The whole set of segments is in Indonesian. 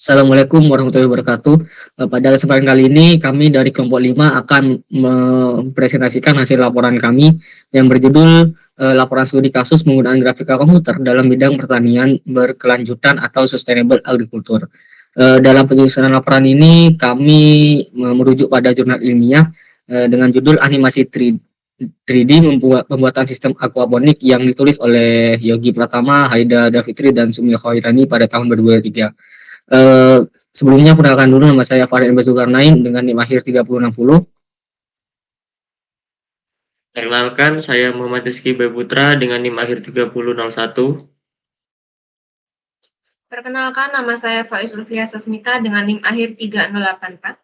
Assalamualaikum warahmatullahi wabarakatuh. Pada kesempatan kali ini kami dari kelompok 5 akan mempresentasikan hasil laporan kami yang berjudul laporan studi kasus penggunaan grafika komputer dalam bidang pertanian berkelanjutan atau sustainable agriculture. Dalam penyusunan laporan ini kami merujuk pada jurnal ilmiah dengan judul animasi 3D pembuatan sistem aquaponik yang ditulis oleh Yogi Pratama, Haida Davitri, dan Sumi Khairani pada tahun 2023. Sebelumnya perkenalkan dulu, nama saya Farid Zulkarnain dengan NIM akhir 3060. Perkenalkan, saya Muhammad Rizky Baputra dengan NIM akhir 3001. Perkenalkan, nama saya Faiz Ulfiya Sasmita dengan NIM akhir 3084.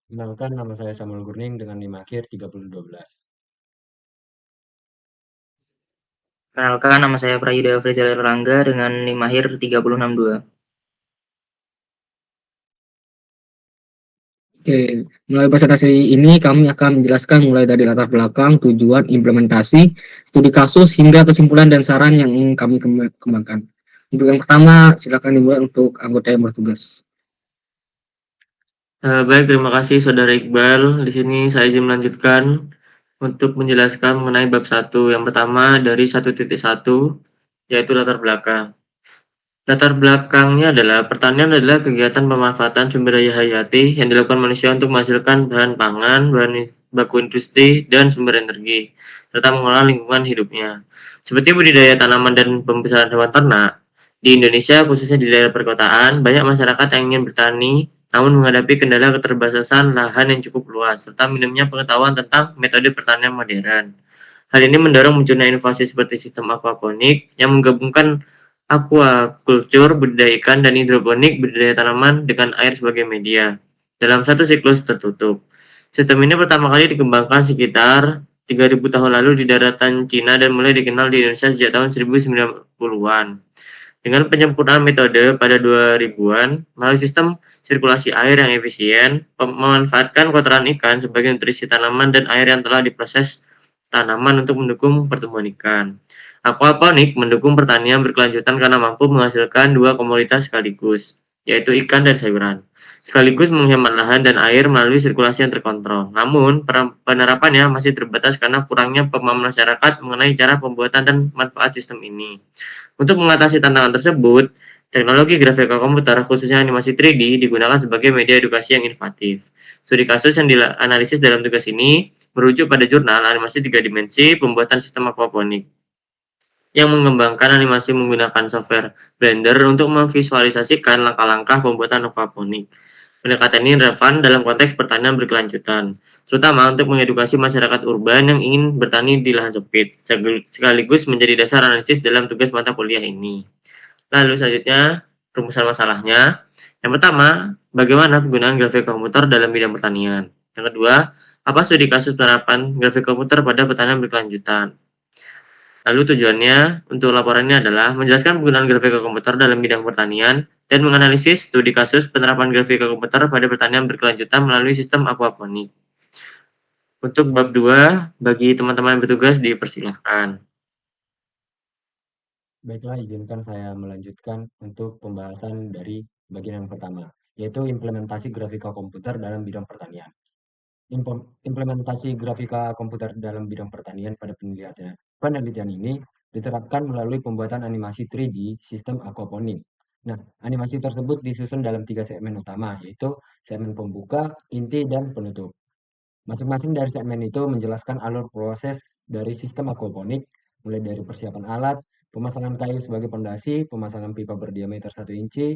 Kenalkan, nama saya Samuel Gurning dengan NIM akhir 3012. Perkenalkan, nama saya Prayuda Frizal Rangga dengan NIM akhir 3062. Oke, melalui presentasi ini kami akan menjelaskan mulai dari latar belakang, tujuan, implementasi, studi kasus, hingga kesimpulan dan saran yang ingin kami kembangkan. Untuk yang pertama, silakan dimulai untuk anggota yang bertugas. Baik, terima kasih Saudara Iqbal. Di sini saya izin melanjutkan untuk menjelaskan mengenai bab 1. Yang pertama dari 1.1, yaitu latar belakang. Latar belakangnya adalah pertanian adalah kegiatan pemanfaatan sumber daya hayati yang dilakukan manusia untuk menghasilkan bahan pangan, bahan baku industri, dan sumber energi, serta mengelola lingkungan hidupnya. Seperti budidaya tanaman dan pembesaran hewan ternak, di Indonesia, khususnya di daerah perkotaan, banyak masyarakat yang ingin bertani, namun menghadapi kendala keterbatasan lahan yang cukup luas, serta minimnya pengetahuan tentang metode pertanian modern. Hal ini mendorong munculnya inovasi seperti sistem aquaponik yang menggabungkan aquaculture, budidaya ikan, dan hidroponik, budidaya tanaman dengan air sebagai media, dalam satu siklus tertutup. Sistem ini pertama kali dikembangkan sekitar 3.000 tahun lalu di daratan Cina dan mulai dikenal di Indonesia sejak tahun 1990-an. Dengan penyempurnaan metode pada 2000-an, melalui sistem sirkulasi air yang efisien, memanfaatkan kotoran ikan sebagai nutrisi tanaman dan air yang telah diproses tanaman untuk mendukung pertumbuhan ikan. Aquaponik mendukung pertanian berkelanjutan karena mampu menghasilkan dua komoditas sekaligus, yaitu ikan dan sayuran, sekaligus menghemat lahan dan air melalui sirkulasi yang terkontrol. Namun, penerapannya masih terbatas karena kurangnya pemahaman masyarakat mengenai cara pembuatan dan manfaat sistem ini. Untuk mengatasi tantangan tersebut, teknologi grafika komputer, khususnya animasi 3D, digunakan sebagai media edukasi yang inovatif. Studi kasus yang dianalisis dalam tugas ini merujuk pada jurnal animasi 3 dimensi pembuatan sistem aquaponik yang mengembangkan animasi menggunakan software Blender untuk memvisualisasikan langkah-langkah pembuatan aquaponik. Pendekatan ini relevan dalam konteks pertanian berkelanjutan, terutama untuk mengedukasi masyarakat urban yang ingin bertani di lahan sempit, sekaligus menjadi dasar analisis dalam tugas mata kuliah ini. Lalu selanjutnya, rumusan masalahnya. Yang pertama, bagaimana penggunaan grafik komputer dalam bidang pertanian. Yang kedua, apa studi kasus penerapan grafik komputer pada pertanian berkelanjutan. Lalu tujuannya untuk laporannya adalah menjelaskan penggunaan grafika komputer dalam bidang pertanian dan menganalisis studi kasus penerapan grafika komputer pada pertanian berkelanjutan melalui sistem aquaponik. Untuk bab 2, bagi teman-teman yang bertugas dipersilahkan. Baiklah, izinkan saya melanjutkan untuk pembahasan dari bagian yang pertama, yaitu implementasi grafika komputer dalam bidang pertanian. Implementasi grafika komputer dalam bidang pertanian pada penelitian ini diterapkan melalui pembuatan animasi 3D sistem aquaponik. Nah, animasi tersebut disusun dalam 3 segmen utama, yaitu segmen pembuka, inti, dan penutup. Masing-masing dari segmen itu menjelaskan alur proses dari sistem aquaponik, mulai dari persiapan alat, pemasangan kayu sebagai pondasi, pemasangan pipa berdiameter 1 inci,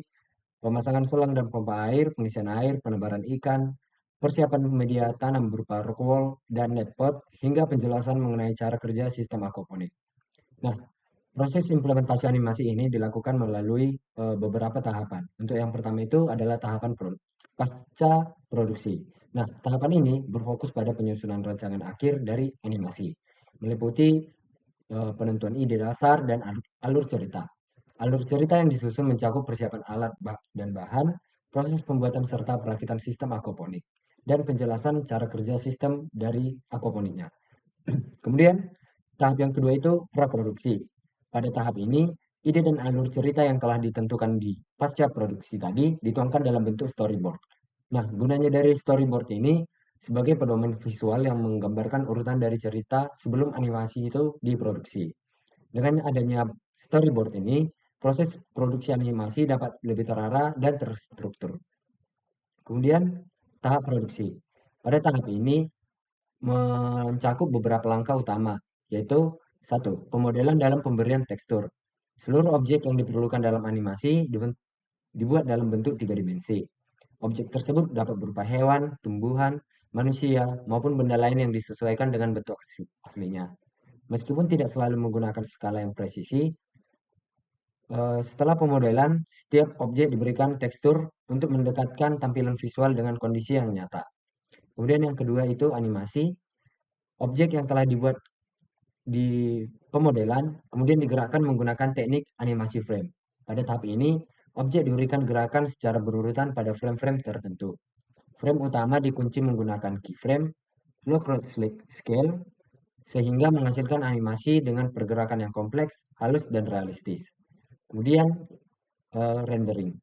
pemasangan selang dan pompa air, pengisian air, penebaran ikan, persiapan media tanam berupa rock wall dan net pot, hingga penjelasan mengenai cara kerja sistem aquaponik. Nah, proses implementasi animasi ini dilakukan melalui beberapa tahapan. Untuk yang pertama itu adalah tahapan pasca produksi. Nah, tahapan ini berfokus pada penyusunan rancangan akhir dari animasi, meliputi penentuan ide dasar dan alur cerita. Alur cerita yang disusun mencakup persiapan alat dan bahan, proses pembuatan serta perakitan sistem aquaponik, dan penjelasan cara kerja sistem dari aquaponiknya. Kemudian, tahap yang kedua itu praproduksi. Pada tahap ini, Ide dan alur cerita yang telah ditentukan di pasca produksi tadi dituangkan dalam bentuk storyboard. Nah, gunanya dari storyboard ini sebagai pedoman visual yang menggambarkan urutan dari cerita sebelum animasi itu diproduksi. Dengan adanya storyboard ini, proses produksi animasi dapat lebih terarah dan terstruktur. Kemudian, tahap produksi. Pada tahap ini mencakup beberapa langkah utama, yaitu 1. Pemodelan dalam pemberian tekstur. Seluruh objek yang diperlukan dalam animasi dibuat dalam bentuk 3 dimensi. Objek tersebut dapat berupa hewan, tumbuhan, manusia, maupun benda lain yang disesuaikan dengan bentuk aslinya. Meskipun tidak selalu menggunakan skala yang presisi, setelah pemodelan, setiap objek diberikan tekstur untuk mendekatkan tampilan visual dengan kondisi yang nyata. Kemudian yang kedua itu animasi. Objek yang telah dibuat di pemodelan kemudian digerakkan menggunakan teknik animasi frame. Pada tahap ini, objek diberikan gerakan secara berurutan pada frame-frame tertentu. Frame utama dikunci menggunakan keyframe, low crowd scale, sehingga menghasilkan animasi dengan pergerakan yang kompleks, halus, dan realistis. Kemudian rendering.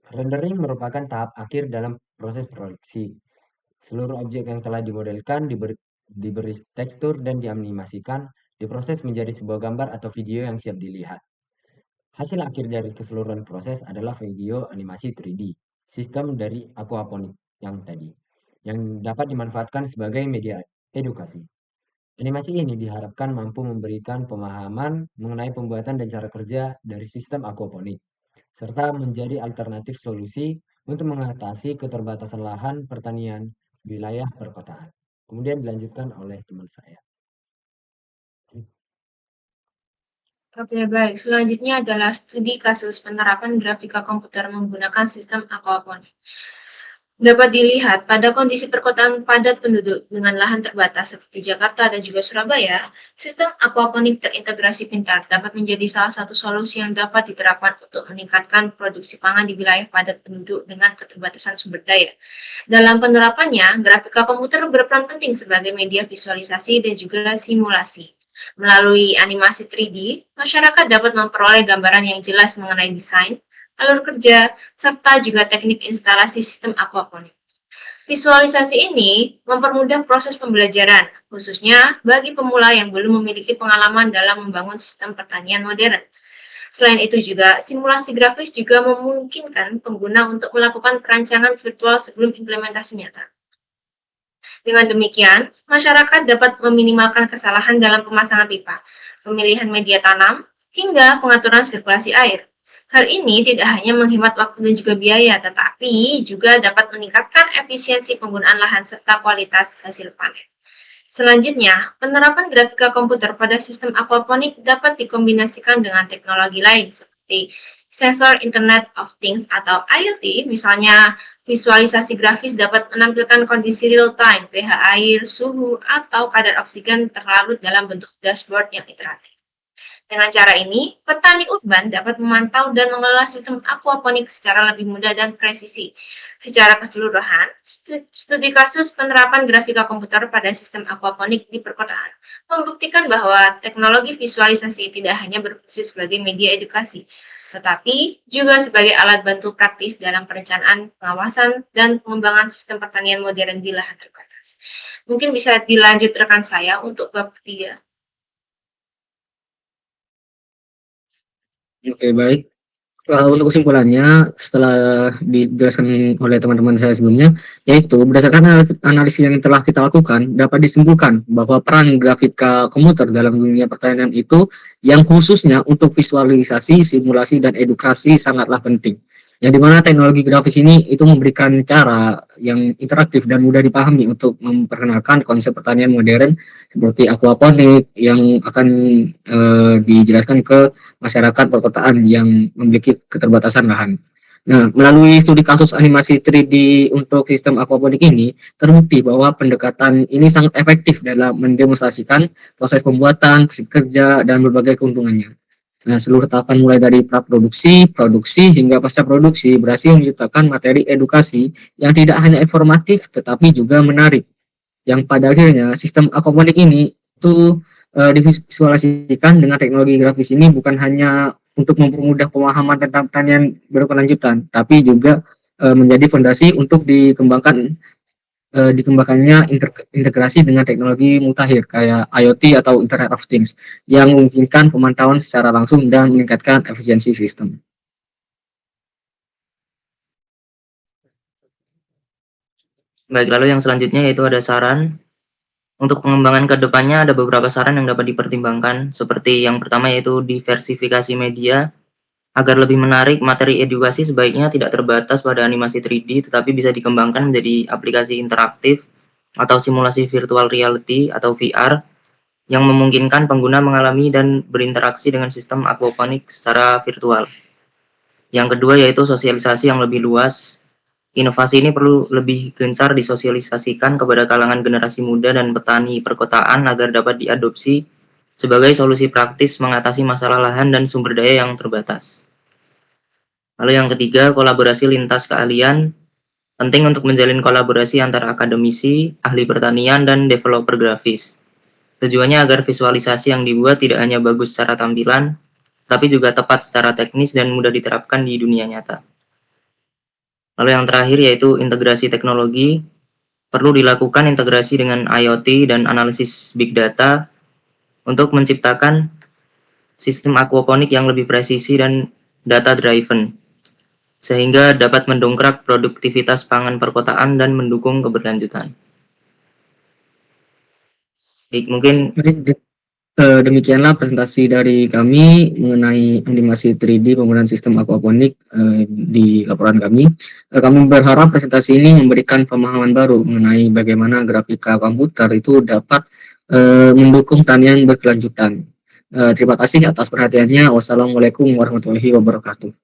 Rendering merupakan tahap akhir dalam proses produksi. Seluruh objek yang telah dimodelkan diberi tekstur dan dianimasikan, diproses menjadi sebuah gambar atau video yang siap dilihat. Hasil akhir dari keseluruhan proses adalah video animasi 3D, sistem dari aquaponik yang tadi, yang dapat dimanfaatkan sebagai media edukasi. Animasi ini diharapkan mampu memberikan pemahaman mengenai pembuatan dan cara kerja dari sistem aquaponik, serta menjadi alternatif solusi untuk mengatasi keterbatasan lahan pertanian wilayah perkotaan. Kemudian dilanjutkan oleh teman saya. Oke, baik. Selanjutnya adalah studi kasus penerapan grafika komputer menggunakan sistem aquaponik. Dapat dilihat pada kondisi perkotaan padat penduduk dengan lahan terbatas seperti Jakarta dan juga Surabaya, sistem aquaponik terintegrasi pintar dapat menjadi salah satu solusi yang dapat diterapkan untuk meningkatkan produksi pangan di wilayah padat penduduk dengan keterbatasan sumber daya. Dalam penerapannya, grafika komputer berperan penting sebagai media visualisasi dan juga simulasi. Melalui animasi 3D, masyarakat dapat memperoleh gambaran yang jelas mengenai desain, alur kerja, serta juga teknik instalasi sistem aquaponik. Visualisasi ini mempermudah proses pembelajaran, khususnya bagi pemula yang belum memiliki pengalaman dalam membangun sistem pertanian modern. Selain itu juga, simulasi grafis juga memungkinkan pengguna untuk melakukan perancangan virtual sebelum implementasi nyata. Dengan demikian, masyarakat dapat meminimalkan kesalahan dalam pemasangan pipa, pemilihan media tanam, hingga pengaturan sirkulasi air. Hal ini tidak hanya menghemat waktu dan juga biaya, tetapi juga dapat meningkatkan efisiensi penggunaan lahan serta kualitas hasil panen. Selanjutnya, penerapan grafika komputer pada sistem aquaponik dapat dikombinasikan dengan teknologi lain seperti sensor Internet of Things atau IoT, misalnya visualisasi grafis dapat menampilkan kondisi real-time, pH air, suhu, atau kadar oksigen terlarut dalam bentuk dashboard yang iteratif. Dengan cara ini, petani urban dapat memantau dan mengelola sistem aquaponik secara lebih mudah dan presisi. Secara keseluruhan, studi kasus penerapan grafika komputer pada sistem aquaponik di perkotaan membuktikan bahwa teknologi visualisasi tidak hanya berfungsi sebagai media edukasi, tetapi juga sebagai alat bantu praktis dalam perencanaan, pengawasan, dan pengembangan sistem pertanian modern di lahan terbatas. Mungkin bisa dilanjut rekan saya untuk bab ketiga. Oke, baik. Untuk kesimpulannya, setelah dijelaskan oleh teman-teman saya sebelumnya, yaitu berdasarkan analisis yang telah kita lakukan, dapat disimpulkan bahwa peran grafika komputer dalam dunia pertanian itu yang khususnya untuk visualisasi, simulasi, dan edukasi sangatlah penting. Yang dimana teknologi grafis ini itu memberikan cara yang interaktif dan mudah dipahami untuk memperkenalkan konsep pertanian modern seperti aquaponik yang akan dijelaskan ke masyarakat perkotaan yang memiliki keterbatasan lahan. Nah, melalui studi kasus animasi 3D untuk sistem aquaponik ini, terbukti bahwa pendekatan ini sangat efektif dalam mendemonstrasikan proses pembuatan, kerja, dan berbagai keuntungannya. Nah, seluruh tahapan mulai dari praproduksi, produksi, hingga pasca produksi berhasil menciptakan materi edukasi yang tidak hanya informatif, tetapi juga menarik. Yang pada akhirnya sistem aquaponik ini itu divisualisasikan dengan teknologi grafis ini bukan hanya untuk mempermudah pemahaman tentang pertanian berkelanjutan, tapi juga menjadi fondasi untuk dikembangkannya integrasi dengan teknologi mutakhir kayak IoT atau Internet of Things yang memungkinkan pemantauan secara langsung dan meningkatkan efisiensi sistem. Baik, lalu yang selanjutnya yaitu ada saran. Untuk pengembangan ke depannya ada beberapa saran yang dapat dipertimbangkan, seperti yang pertama yaitu diversifikasi media. Agar lebih menarik, materi edukasi sebaiknya tidak terbatas pada animasi 3D, tetapi bisa dikembangkan menjadi aplikasi interaktif atau simulasi virtual reality atau VR yang memungkinkan pengguna mengalami dan berinteraksi dengan sistem aquaponik secara virtual. Yang kedua yaitu sosialisasi yang lebih luas. Inovasi ini perlu lebih gencar disosialisasikan kepada kalangan generasi muda dan petani perkotaan agar dapat diadopsi sebagai solusi praktis mengatasi masalah lahan dan sumber daya yang terbatas. Lalu yang ketiga, kolaborasi lintas keahlian. Penting untuk menjalin kolaborasi antara akademisi, ahli pertanian, dan developer grafis. Tujuannya agar visualisasi yang dibuat tidak hanya bagus secara tampilan, tapi juga tepat secara teknis dan mudah diterapkan di dunia nyata. Lalu yang terakhir yaitu integrasi teknologi. Perlu dilakukan integrasi dengan IoT dan analisis big data untuk menciptakan sistem aquaponik yang lebih presisi dan data driven, sehingga dapat mendongkrak produktivitas pangan perkotaan dan mendukung keberlanjutan. Baik, mungkin demikianlah presentasi dari kami mengenai animasi 3D penggunaan sistem aquaponik di laporan kami. Kami berharap presentasi ini memberikan pemahaman baru mengenai bagaimana grafika komputer itu dapat mendukung pertanian berkelanjutan. Terima kasih atas perhatiannya. Wassalamualaikum warahmatullahi wabarakatuh.